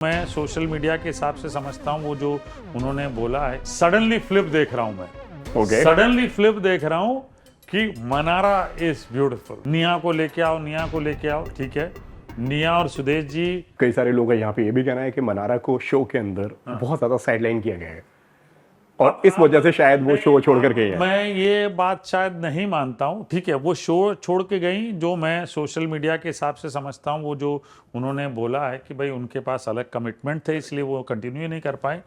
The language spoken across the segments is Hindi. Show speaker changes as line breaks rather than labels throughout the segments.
मैं सोशल मीडिया के हिसाब से समझता हूँ वो जो उन्होंने बोला है, सडनली फ्लिप देख रहा हूँ मैं। सडनली फ्लिप देख रहा हूँ कि मनारा इज ब्यूटीफुल। निया को लेके आओ, निया को लेके आओ, ठीक है। निया और सुदेश जी,
कई सारे लोगों का यहाँ पे ये भी कहना है कि मनारा को शो के अंदर बहुत ज्यादा साइडलाइन किया गया है और इस वजह से शायद वो शो छोड़ करके गए।
मैं ये बात शायद नहीं मानता हूँ, ठीक है। वो शो छोड़ के गई, जो मैं सोशल मीडिया के हिसाब से समझता हूँ वो जो उन्होंने बोला है कि भाई उनके पास अलग कमिटमेंट थे, इसलिए वो कंटिन्यू नहीं कर पाए।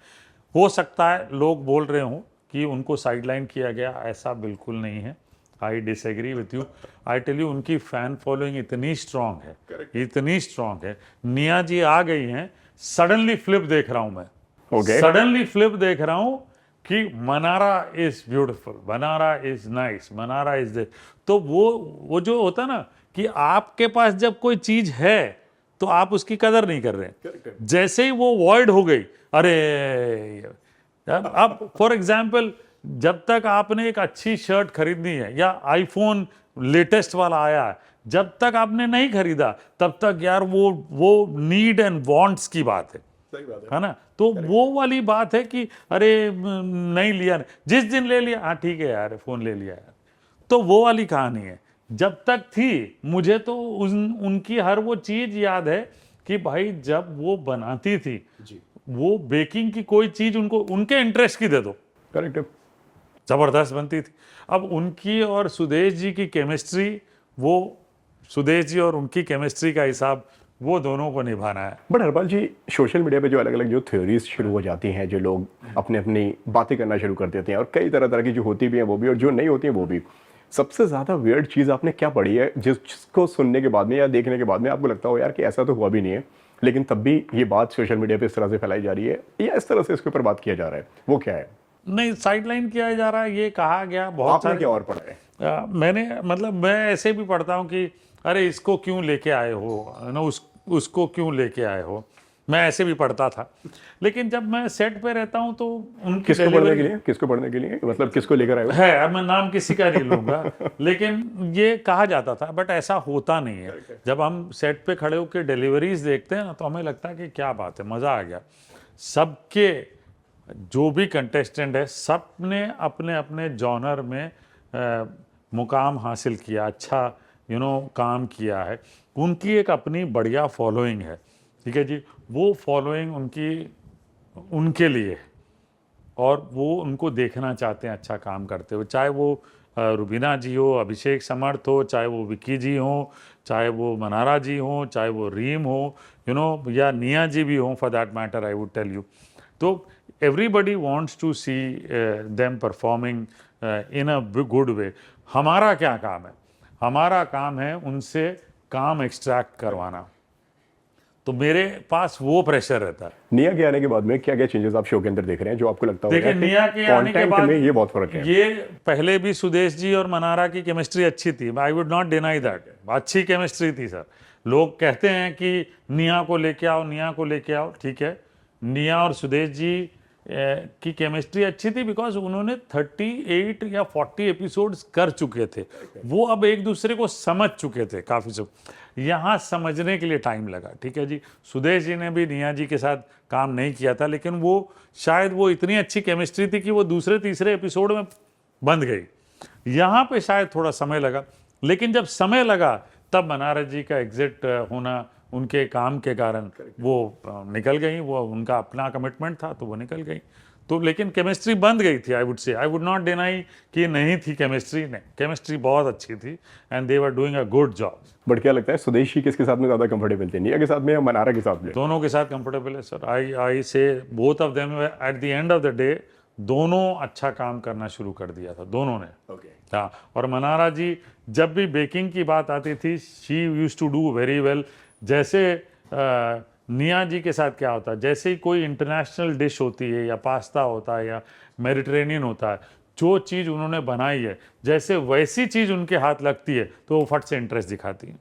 हो सकता है लोग बोल रहे हों कि उनको साइडलाइन किया गया, ऐसा बिल्कुल नहीं है। I disagree with you. I tell you, उनकी फैन फॉलोइंग इतनी स्ट्रांग है, इतनी स्ट्रांग है। निया जी आ गई हैं, सडनली फ्लिप देख रहा हूं मैं। सडनली फ्लिप देख रहा हूं कि Mannara is beautiful, Mannara is nice, Mannara is they. तो वो जो होता है ना कि आपके पास जब कोई चीज है तो आप उसकी कदर नहीं कर रहे। जैसे ही वो वॉइड हो गई, अरे अब फॉर एग्जाम्पल, जब तक आपने एक अच्छी शर्ट खरीदनी है या आईफोन लेटेस्ट वाला आया है, जब तक आपने नहीं खरीदा तब तक यार वो नीड एंड वांट्स की बात है ना। तो वो वाली बात है कि अरे नहीं लिया, जिस दिन ले लिया, हाँ ठीक है यार फोन ले लिया यार, तो वो वाली कहानी है। जब तक थी, मुझे तो उनकी हर वो चीज याद है कि भाई जब वो बनाती थी जी, वो बेकिंग की कोई चीज उनको उनके इंटरेस्ट की दे दो,
करेक्ट,
जबरदस्त बनती थी। अब उनकी और सुदेश जी की केमिस्ट्री, वो सुदेश जी और उनकी केमिस्ट्री का हिसाब वो दोनों को निभाना है।
But Harpal ji, social media पे जो अलग अलग जो थ्योरीज शुरू हो जाती हैं, जो लोग अपने अपनी बातें करना शुरू कर देते हैं और कई तरह तरह की जो होती भी हैं वो भी और जो नहीं होती हैं वो भी, सबसे ज्यादा वियर्ड चीज आपने क्या पढ़ी है जिसको सुनने के बाद में या देखने के बाद में आपको लगता हो यार कि ऐसा तो हुआ भी नहीं है, लेकिन तब भी ये बात सोशल मीडिया पे इस तरह से फैलाई जा रही है या इस तरह से इसके ऊपर बात किया जा रहा है, वो क्या है?
नहीं, साइडलाइन किया जा रहा है ये कहा गया बहुत
आपने क्या और पढ़ा है?
मैंने मतलब मैं ऐसे भी पढ़ता हूँ कि अरे इसको क्यों लेके आए हो ना, उसको क्यों लेके आए हो, मैं ऐसे भी पढ़ता था। लेकिन जब मैं सेट पे रहता हूँ तो उनकी
किसको पढ़ने के लिए मतलब किसको लेकर आए
है, अब मैं नाम किसी का नहीं लूंगा लेकिन ये कहा जाता था, बट ऐसा होता नहीं है। जब हम सेट पे खड़े होकर डिलीवरीज देखते हैं ना तो हमें लगता है कि क्या बात है, मजा आ गया। सबके जो भी कंटेस्टेंट है, सब ने अपने अपने जॉनर में मुकाम हासिल किया, अच्छा काम किया है। उनकी एक अपनी बढ़िया फॉलोइंग है, ठीक है जी। वो फॉलोइंग उनके लिए, और वो उनको देखना चाहते हैं अच्छा काम करते हुए, चाहे वो रुबीना जी हो, अभिषेक समर्थ हो, चाहे वो विक्की जी हो, चाहे वो मनारा जी हो, चाहे वो रीम हो, या निया जी भी हो for that matter, I would tell you. तो everybody wants to see them performing in a good way। हमारा क्या काम है? हमारा काम है उनसे काम एक्सट्रैक्ट करवाना, तो मेरे पास वो प्रेशर रहता है।
निया के आने के बाद में क्या क्या चेंजेस आप शो के अंदर देख रहे हैं जो आपको लगता है?
देखिए, निया के आने के बाद
में ये बहुत फर्क है।
ये पहले भी सुदेश जी और मनारा की केमिस्ट्री अच्छी थी, I would not deny that, अच्छी केमिस्ट्री थी सर। लोग कहते हैं कि निया को लेके आओ, निया को लेके आओ, ठीक है। निया और सुदेश जी की केमिस्ट्री अच्छी थी बिकॉज उन्होंने 38 या 40 एपिसोड्स कर चुके थे, वो अब एक दूसरे को समझ चुके थे काफ़ी सब। यहाँ समझने के लिए टाइम लगा, ठीक है जी। सुदेश जी ने भी निया जी के साथ काम नहीं किया था, लेकिन वो शायद वो इतनी अच्छी केमिस्ट्री थी कि वो दूसरे तीसरे एपिसोड में बंध गई। यहाँ पे शायद थोड़ा समय लगा, लेकिन जब समय लगा तब मनारा जी का एग्जिट होना उनके काम के कारण वो निकल गई। वो उनका अपना कमिटमेंट था तो वो निकल गई। तो लेकिन केमिस्ट्री बंद गई थी, I would say, I would not deny कि नहीं थी केमिस्ट्री, नहीं, केमिस्ट्री बहुत अच्छी थी and they were doing a good job.
But क्या लगता है सुदेश जी किसके साथ में ज्यादा कंफर्टेबल थे, निया के साथ में या मनारा के साथ में?
दोनों के साथ कंफर्टेबल है सर। आई से both of them at the end of the day दोनों अच्छा काम करना शुरू कर दिया था, दोनों ने। हाँ, और मनारा जी जब भी बेकिंग की बात आती थी, she used to do very well. जैसे निया जी के साथ क्या होता है, जैसे ही कोई इंटरनेशनल डिश होती है या पास्ता होता है या मेडिटेरेनियन होता है, जो चीज़ उन्होंने बनाई है, जैसे वैसी चीज़ उनके हाथ लगती है तो वो फट से इंटरेस्ट दिखाती है।